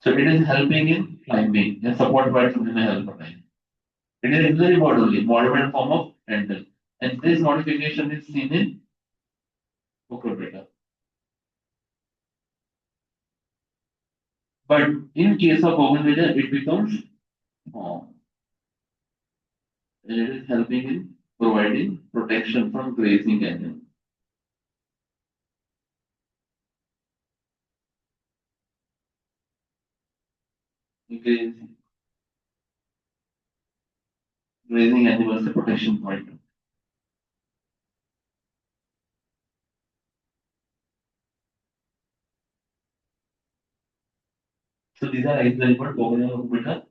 So it is helping in climbing. The support provides something help for climbing. It is auxiliary word only, modified form of rental. And this modification is seen in Booker. But in case of Bougainvillea, it becomes form. And it is helping in providing protection from grazing animals. Grazing, grazing animals, a protection point. So these are example Bougainvillea.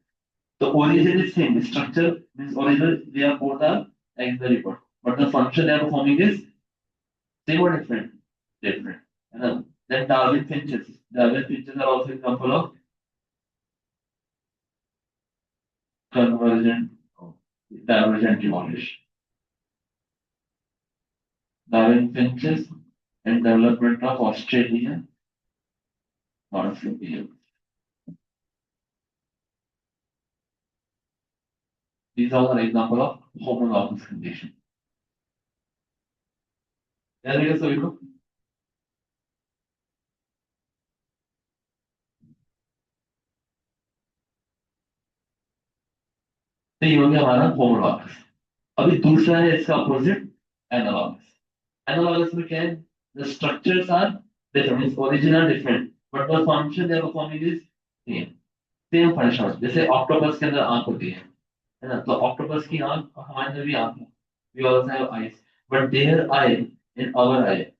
The origin is same. The structure means original. They are both are auxiliary word, but the function they are performing is same or different? Different. Then Darwin finches. Darwin finches are also example of convergent, divergent evolution. Darwin finches and development of Australian marsupial. These are an example of homologous condition. याद रहेगा सभी को? तो ये हो गया हमारा homologous. अभी दूसरा है इसका अपोजिट एनालॉगस. एनालॉगस में क्या है? The structures are different, means origin are different, but the function they are performing is same. Same function. जैसे ऑक्टोपस के अंदर आंख होती है ना? तो ऑक्टोपस की आंख हमारे अंदर भी आंख है. We also have eyes, but their eye in our eye,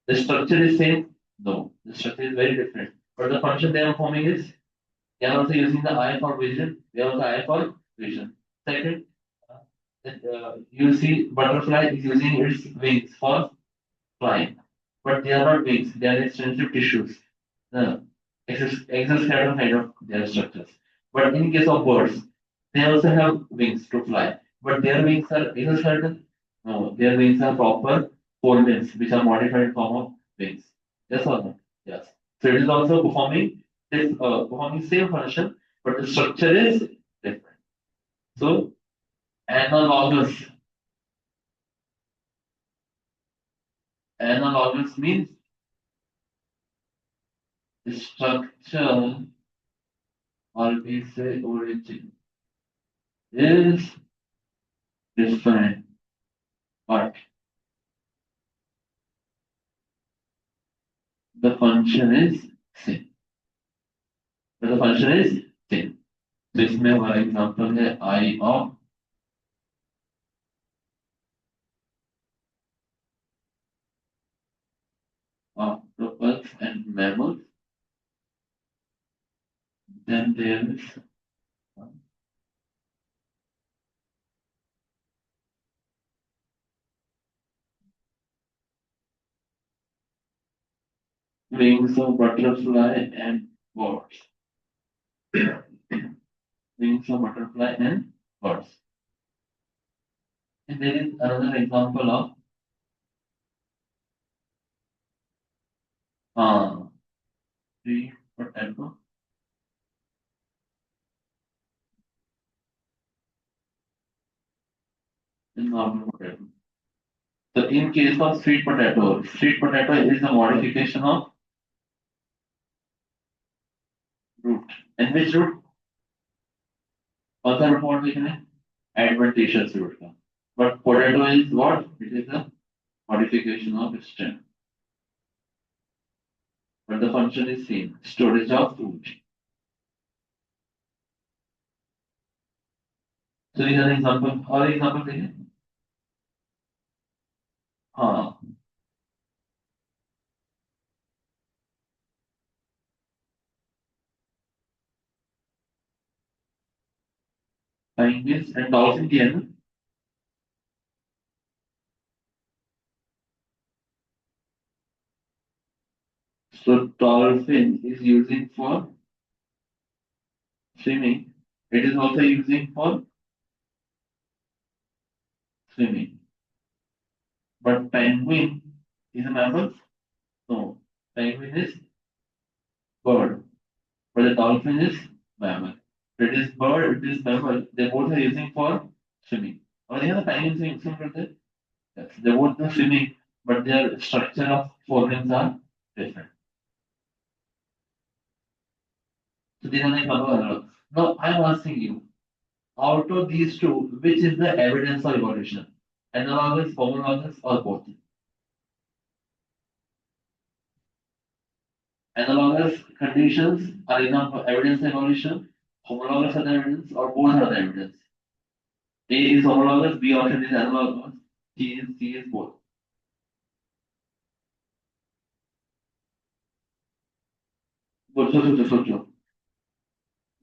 the structure is same. No, the structure is very different. But the function they are performing is they are also using the eye for vision. They are also eye for vision. Second, you see butterfly is using its wings for flying, but they are not wings. They are extensive tissues. The exoskeleton kind of their structures. But in case of birds, they also have wings to fly, but their wings are exoskeleton. No, their wings are proper forelimbs, which are modified form of wings. Yes or no? Yes. So it is also performing same function, but the structure is different. So analogous. Analogous means structure, or we say origin, is different, but the function is same. But the function is same. तो इसमें हमारा example है आई of octopus and mammals. Then there is wings of butterfly and birds. Wings of butterfly and birds. And there is another example of tree potato. And normal potato. So in case of sweet potato is a modification of root. And which root? Other what we can adventitious root. But potato is what? It is a modification of stem. But the function is same. Storage of food. So these are example. और example देखिए. हाँ. Penguins and dolphin की है ना? So dolphin is using for swimming. It is also using for swimming. But penguin is a mammal? No. Penguin is bird. but the dolphin is mammal. It is bird, it is mammal. They both are using for swimming. और यहाँ penguins swim करते हैं. Yes, they both are swimming, but their structure of organs are different. So these are like analogs. Now I'm asking you, out of these two, which is the evidence of evolution? Analogous, homologous, or both? Analogous conditions are enough for evidence of evolution. Homologous are the evidence, or both are the evidence. A is homologous, B option is analogous, C is both. सोचो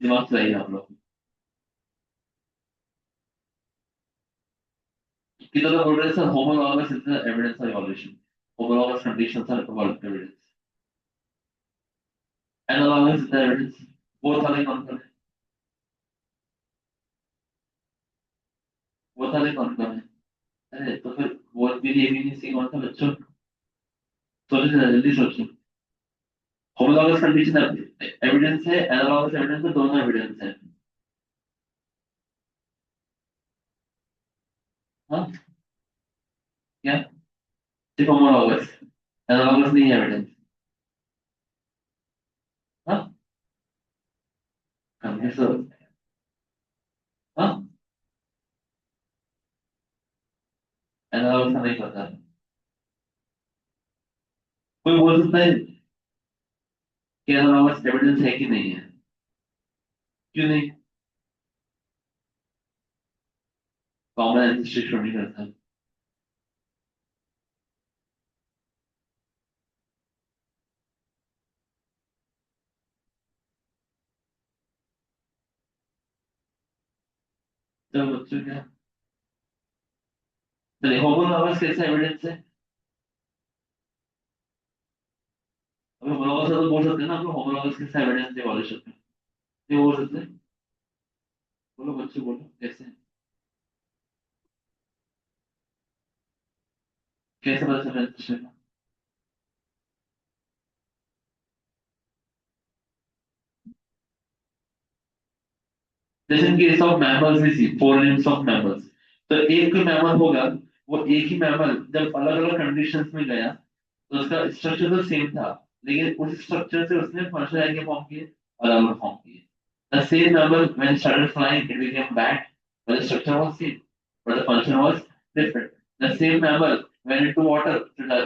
दिमाग चाहिए आप लोग किधर का बोल रहे हैं sir homologous is the evidence of evolution. Homologous conditions are evidence. Analogous is the evidence. Both are like कौन है both are like कौन है अरे तो फिर बोथ भी नहीं सी कौन सा बच्चों सोचो जल्दी सोचो homologous condition एविडेंस है एनालॉगस एविडेंस है दोनों एविडेंस है हाँ क्या सिर्फ homologous एनालॉगस नहीं है एविडेंस हाँ कैसे हाँ एनालॉगस का नहीं पता कोई बोल सकता है कि एनालॉगस एविडेंस है कि नहीं है क्यों नहीं कॉमन एंसेस्ट्री नहीं करता तो बच्चों क्या चलिए होमोलॉगस कैसे एविडेंस है अभी होमोलॉगस तो बोल सकते हैं ना आप लोग होमोलॉगस कैसे एविडेंस है इवोल्यूशन में ये बोल सकते हैं बोलो बच्चे बोलो कैसे कैसे पता चला एंसेस्ट्री का जैसे इन केस ऑफ मैमल्स भी सी फोर लिम्स ऑफ मैमल्स तो एक कोई मैमल होगा वो एक ही मैमल जब अलग अलग कंडीशंस में गया तो उसका स्ट्रक्चर तो सेम था लेकिन उस स्ट्रक्चर से उसने फंक्शन आगे फॉर्म किए अलग अलग फॉर्म किए The same mammal, when started flying, it became bat, but the structure was same, but the function was different. The same mammal went into water,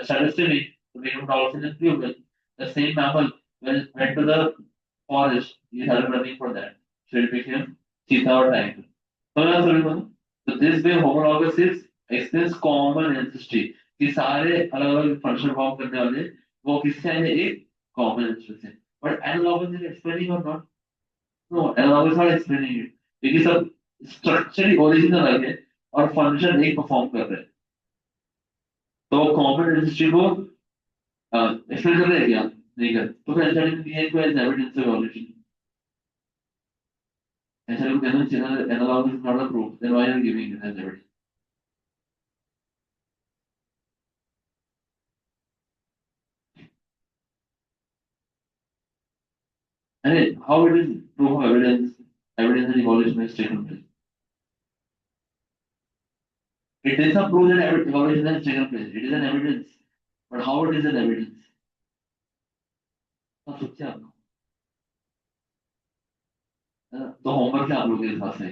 started swimming, to become dolphin and pupil. The same mammal when went to the forest, he started running for that, so it became cheetah or tiger. So this way homologous is explains common ancestry. कि सारे अलग अलग function form करने वाले वो किससे आए हैं एक कॉमन एंसेस्टर से बट एनालॉगस इज एक्सप्लेनिंग और not know analogous not explaining it क्योंकि सब स्ट्रक्चरली ओरिजिनल है और फंक्शन एक परफॉर्म कर रहे हैं तो कॉमन एंसेस्ट्री को एक्सप्लेन कर रहे हैं क्या नहीं कर तो फिर ऐसा नहीं है कोई एविडेंस ऑफ इवोल्यूशन ऐसा लोग कहना चाहिए analogous is not a proof then why are you giving it as evidence अरे how it is proof of evidence that evolution has taken place. It is a proof that evolution has taken place. It is an evidence. But how it is an evidence? अब सोचिए आप लोग है ना? तो homework है आप लोगों के हिसाब से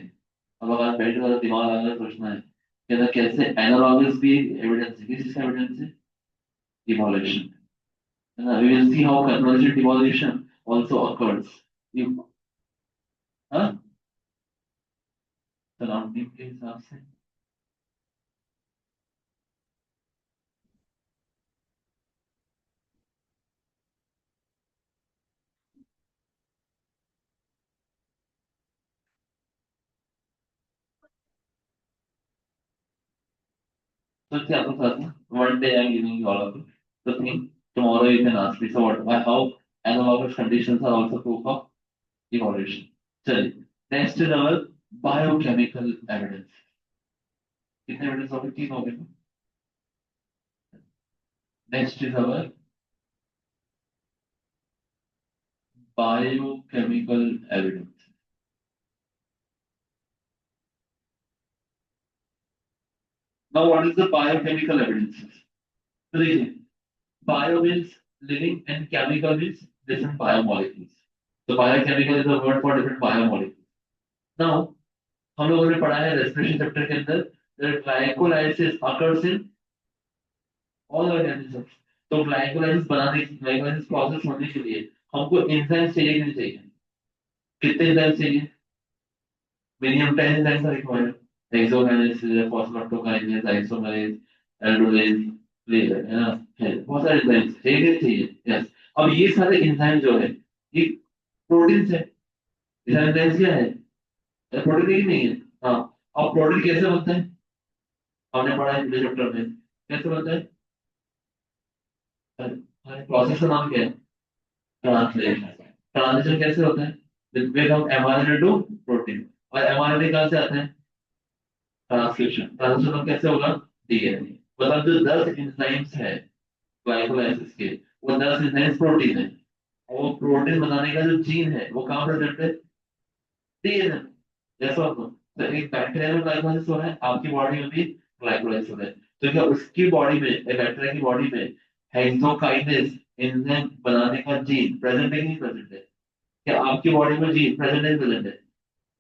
अब अगर बैठ कर दिमाग लगा कर सोचना है कि अगर कैसे एनालॉगस भी एविडेंस है किस चीज का एविडेंस है इवोल्यूशन है ना we will see how convergent evolution also occurs you हाँ सराउंडिंग के हिसाब से सोचिए आपको साथ one day I'm giving you all of it so think tomorrow you can ask me so what how analogous conditions are also proof of evolution चलिए next is our biochemical evidence कितने evidence हो गए तीन हो गए next is our biochemical evidence. Now what is the biochemical evidence? तो देखिए, bio means living and chemical means different biomolecules. So biochemical is a word for different biomolecules. Now हम लोगों ने पढ़ा है रेस्पिरेशन चैप्टर के अंदर that glycolysis occurs in all organisms. तो ग्लाइकोलाइसिस प्रोसेस होने के लिए हमको एंजाइम्स चाहिए कि नहीं चाहिए? कितने एंजाइम्स चाहिए? Minimum 10 enzymes are required. Hexokinase, phosphatokinase, isomerase, aldolase, है ना, है बहुत सारे एंजाइम्स चाहिए कि नहीं चाहिए? यस। अब ये सारे एंजाइम जो है ये प्रोटीन है। ये सारे एंजाइम्स क्या है? प्रोटीन ही नहीं है। हाँ। अब प्रोटीन कैसे बनता है? हमने पढ़ा है पिछले चैप्टर में। कैसे बनता है? प्रोसेस का नाम क्या है? ट्रांसलेशन। ट्रांसलेशन कैसे होता है? जिसमें हम एमआरएनए टू प्रोटीन, और एमआरएनए कहाँ से आता है? ट्रांसलेशन। ट्रांसलेशन कैसे होगा? डीएनए। मतलब जो 10 एंजाइम्स है ग्लाइकोलाइसिस के, वो 10 एंजाइम्स प्रोटीन है, और वो प्रोटीन बनाने का जो जीन है वो कहाँ प्रेजेंट है? डीएनए। जैसा होता है। तो एक बैक्टीरिया में ग्लाइकोलाइसिस हो रहा है, आपकी बॉडी में भी ग्लाइकोलाइसिस हो रहा है। तो क्या उसकी बॉडी में, एक बैक्टीरिया की बॉडी में हेक्सोकाइनेज एंजाइम बनाने का जीन प्रेजेंट है कि नहीं प्रेजेंट है? क्या आपकी बॉडी में जीन प्रेजेंट है प्रेजेंट है?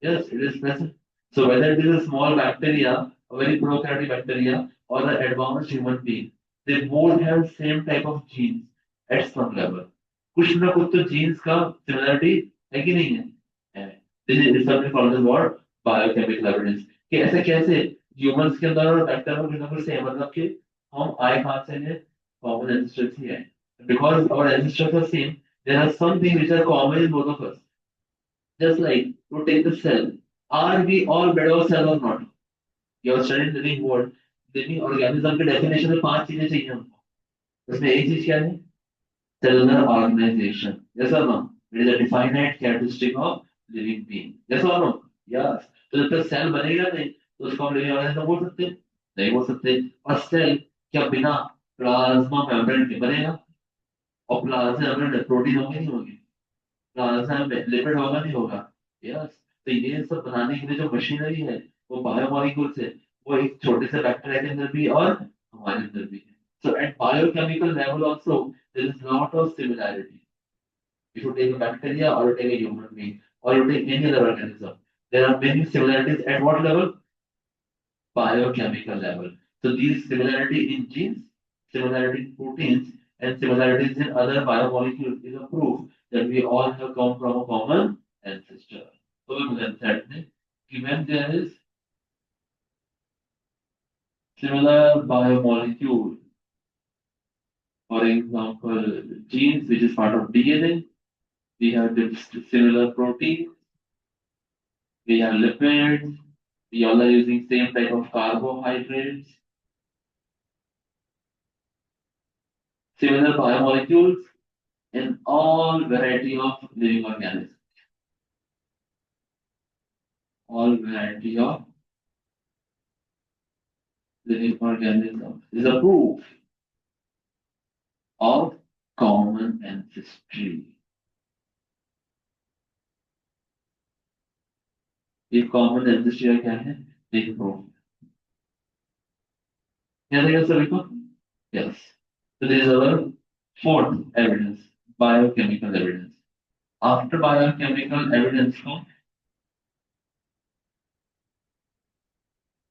Yes, it is present. So whether it is a small bacteria, a very prokaryotic bacteria, or an advanced human being, they both have same type of genes at some level. कुछ ना कुछ तो jeans का similarity है कि नहीं है? है। This is something called as what? Biochemical evidence. कि ऐसे कैसे ह्यूमंस के अंदर और बैक्टीरिया के अंदर सेम, मतलब कि हम आए कहाँ से हैं? कॉमन एंसेस्टर्स ही है। Because our ancestors are same, there are some things which are common in both of us. Just like to take the cell. Are we all made of cell or not? You are studying living world. Living organism के definition में 5 चीजें चाहिए हमको। उसमें एक चीज क्या है? Cellular organization. Yes or no? It is a definite characteristic of living being. Yes or no? Yes. तो जब तक सेल बनेगा नहीं तो उसको हम लिविंग ऑर्गेनिज्म बोल सकते हैं? नहीं बोल सकते। और सेल क्या बिना प्लाज्मा मेम्ब्रेन के बनेगा? और प्लाज्मा मेम्ब्रेन प्रोटीन होंगे नहीं होंगे? प्लाज्मा में लिपिड होगा नहीं होगा? यस। तो ये सब बनाने के लिए जो मशीनरी है वो बायोमोलिक्यूल्स है, वो एक छोटे से बैक्टीरिया के अंदर भी और हमारे अंदर भी है। So at biochemical level also there is lot of similarity. If you take a bacteria or take a human being or you take any other organism, there are many similarities at what level? Biochemical level. So these similarity in genes, similarity in proteins, and similarities in other biomolecules is a proof that we all have come from a common ancestor. So we will that when there is similar biomolecule, for example, genes which is part of DNA, we have similar proteins, we have lipids, we all are using same type of carbohydrates, similar biomolecules in all variety of living organisms. All variety of living organisms is a proof of common ancestry. ये common ancestry क्या है? एक proof। याद है क्या सभी को? Yes. So this is our fourth evidence, biochemical evidence. After biochemical evidence comes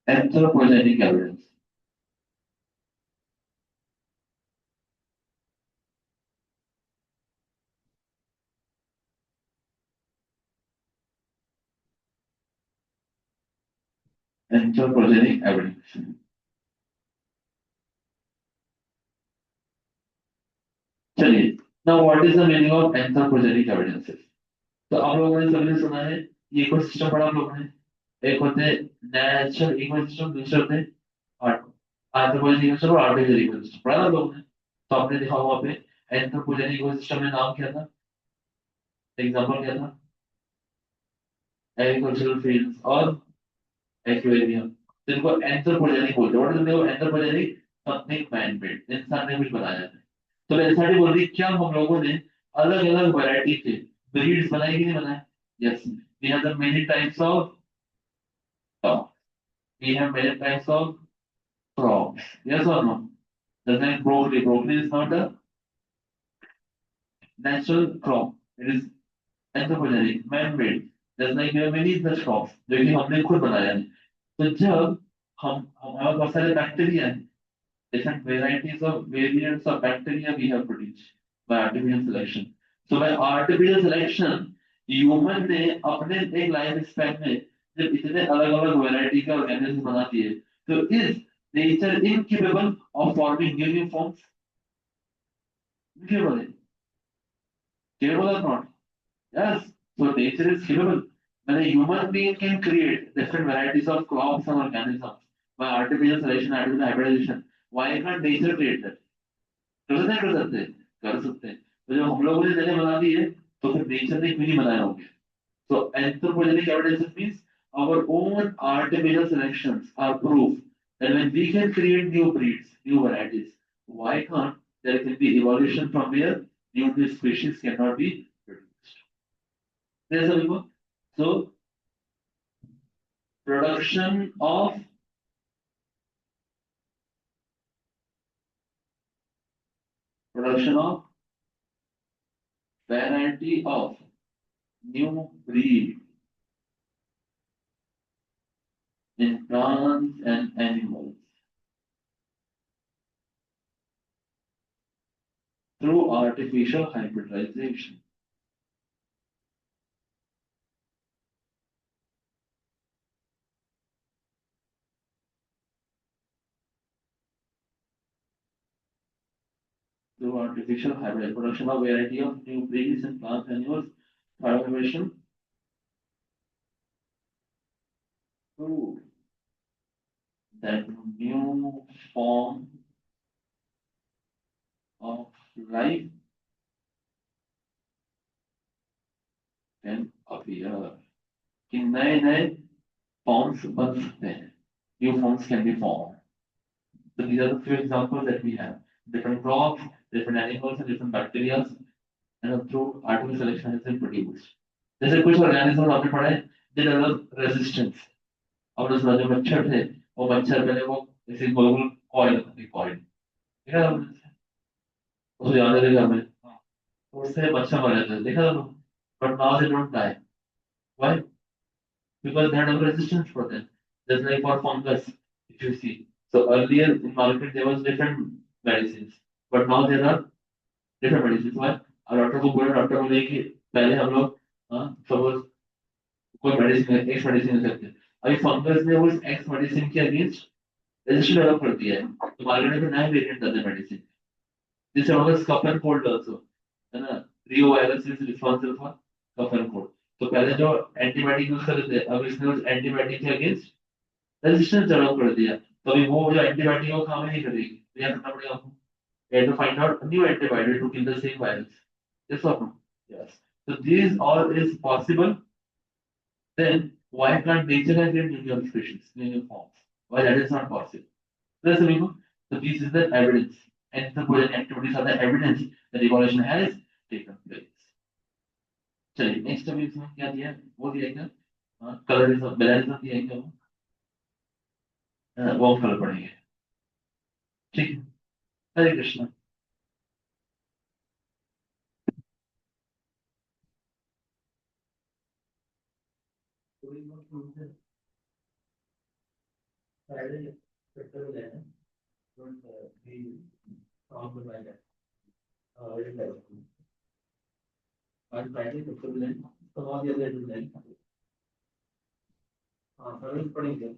anthropogenic evidence. Anthropogenic evidence. चलिए, now what is the meaning of anthropogenic evidences? तो आप लोगों ने सबने सुना है ये इकोसिस्टम पढ़ा आप लोगों ने। एक होते हैं नेचुरल इकोसिस्टम, दूसरे होते हैं आर्ट एंथ्रोपोजेनिक इकोसिस्टम और आर्टिफिशियल इकोसिस्टम पढ़ा ना लोगों ने। तो आपने देखा वहां पे एंथ्रोपोजेनिक इकोसिस्टम में नाम क्या था? एग्जांपल क्या था? एग्रीकल्चरल फील्ड्स और एक्वेरियम। तो इनको एंथ्रोपोजेनिक बोलते हैं। What is the anthropogenic? Something man made, इंसान ने कुछ बनाया है। तो ऐसा बोल रही क्या हम लोगों ने अलग अलग वैरायटी के breeds बनाए कि नहीं बनाए? Yes. We have the many types of dogs. We have many types of frogs. Yes or no? Just like broccoli. Broccoli is not a natural crop. It is anthropogenic, man-made. Just like we have many such crops जो कि हमने खुद बनाया है. तो जब हम हमारे बहुत सारे बैक्टीरिया हैं, different varieties of variants of bacteria we have produced by artificial selection. So by artificial selection, human ने अपने एक लाइफ स्पैन में जब इतने अलग अलग वैरायटी के ऑर्गेनिज्म बना दिए, तो is nature incapable of forming new forms? Incapable है. Capable or not? Yes. So nature is capable. When a human being can create different varieties of crops and organisms by artificial selection, artificial hybridization, why can't nature create that? कर सकते हैं, कर सकते हैं, कर सकते हैं. तो जब हम लोगों ने जगह बना दी है, तो फिर नेचर ने क्यों नहीं बनाया होंगे? So anthropogenic evidence means our own artificial selections are proof that when we can create new breeds, new varieties, why can't there can be evolution from where new species cannot be produced? There's a people. So production of production of variety of new breed in plants and animals through artificial hybridization. Through artificial hybrid production of variety of new breeds in plants and animals, hybridization through that new form of life can appear. कि नए नए forms बन सकते हैं. New forms can be formed. So these are the few examples that we have. Different crops, different animals, and different bacteria, and through artificial selection has been produced. जैसे कुछ organisms आपने पढ़ा है, they develop resistance. और उस जो मच्छर थे, वो मच्छर पहले वो ऐसे गोल गोल कॉइल होती कॉइल, देखा था आपने? उसको याद है घर में, तो उससे मच्छर मर जाते थे, देखा था? But now they don't die. Why? Because they had no resistance for them. Just like for fungus, if you see. So earlier in market there was different medicines, but now there are different medicines. Why? और doctor को बोला, doctor बोले कि पहले हम लोग suppose कोई medicine है, एक्स मेडिसिन ले सकते हैं. अभी फंगस ने उस एक्स मेडिसिन के अगेंस्ट रेजिस्टेंस डेवलप कर दिया है, तो मार्केट में फिर नया वेरिएंट आता है मेडिसिन, जिससे होगा कफ एंड कोल्ड आल्सो, है ना? Rhinovirus is responsible for cough and cold. तो पहले जो एंटीबायोटिक यूज करते थे, अब इसने उस एंटीबायोटिक के अगेंस्ट रेजिस्टेंस डेवलप कर दिया. तो अभी वो जो एंटीबायोटिक वो काम नहीं करेगी, तो यह करना पड़ेगा आपको. You have to find out a new antibiotic to kill the same virus. Yes or no? Yes. So this all is possible. Then why can't nature have created new species, new forms? Why that is not possible? That's the reason. So this is the evidence. And the project activities are the evidence that evolution has taken place. चलिए next अभी इसमें क्या दिया है? वो दिया है क्या? कलरिज्म, बैलेंस दिया है क्या? वो हम कल पढ़ेंगे. ठीक है. हरे Krishna. Friday, September 11th, don't be on the Friday. On Friday, September 11th, so all the other days. Service पढ़ेंगे.